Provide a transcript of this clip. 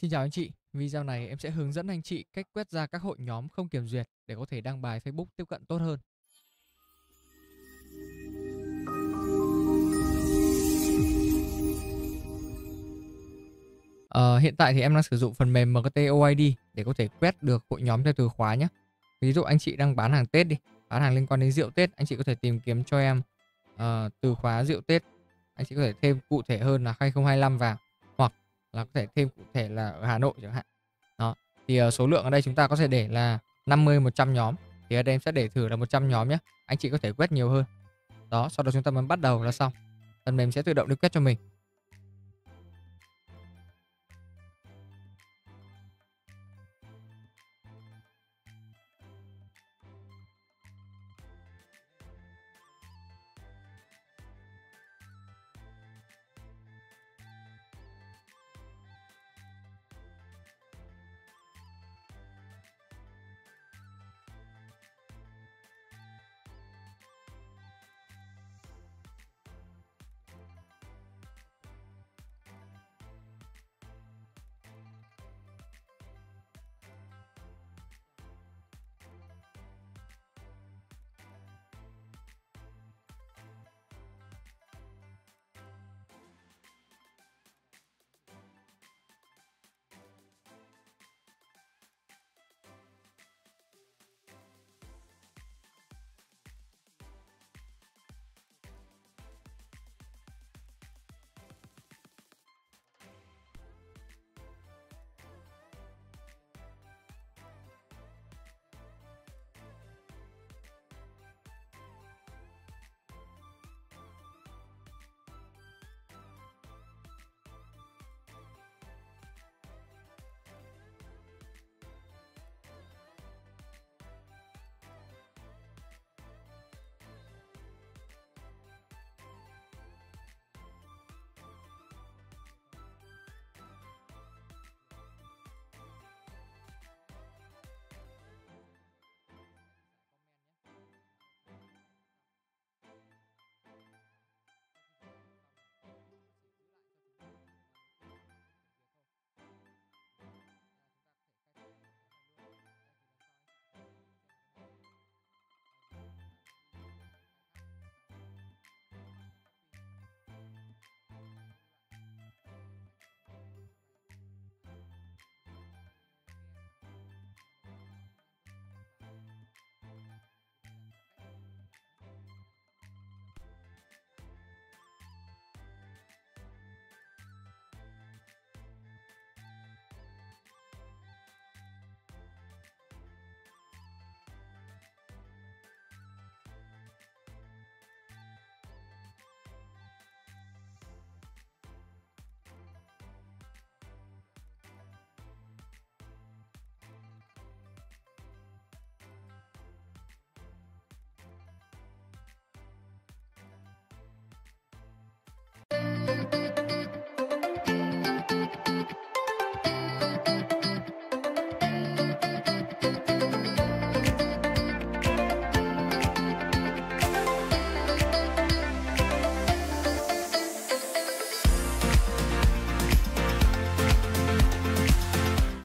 Xin chào anh chị, video này em sẽ hướng dẫn anh chị cách quét ra các hội nhóm không kiểm duyệt để có thể đăng bài Facebook tiếp cận tốt hơn. Hiện tại thì em đang sử dụng phần mềm MKT để có thể quét được hội nhóm theo từ khóa nhé. Ví dụ anh chị đang bán hàng Tết đi, bán hàng liên quan đến rượu Tết, anh chị có thể tìm kiếm cho em từ khóa rượu Tết. Anh chị có thể thêm cụ thể hơn là 2025 vào, hoặc là có thể thêm cụ thể là ở Hà Nội chẳng hạn. Đó. Thì số lượng ở đây chúng ta có thể để là 50 100 nhóm. Thì ở đây em sẽ để thử là 100 nhóm nhé. Anh chị có thể quét nhiều hơn. Đó, sau đó chúng ta mới bắt đầu là xong. Phần mềm sẽ tự động đi quét cho mình.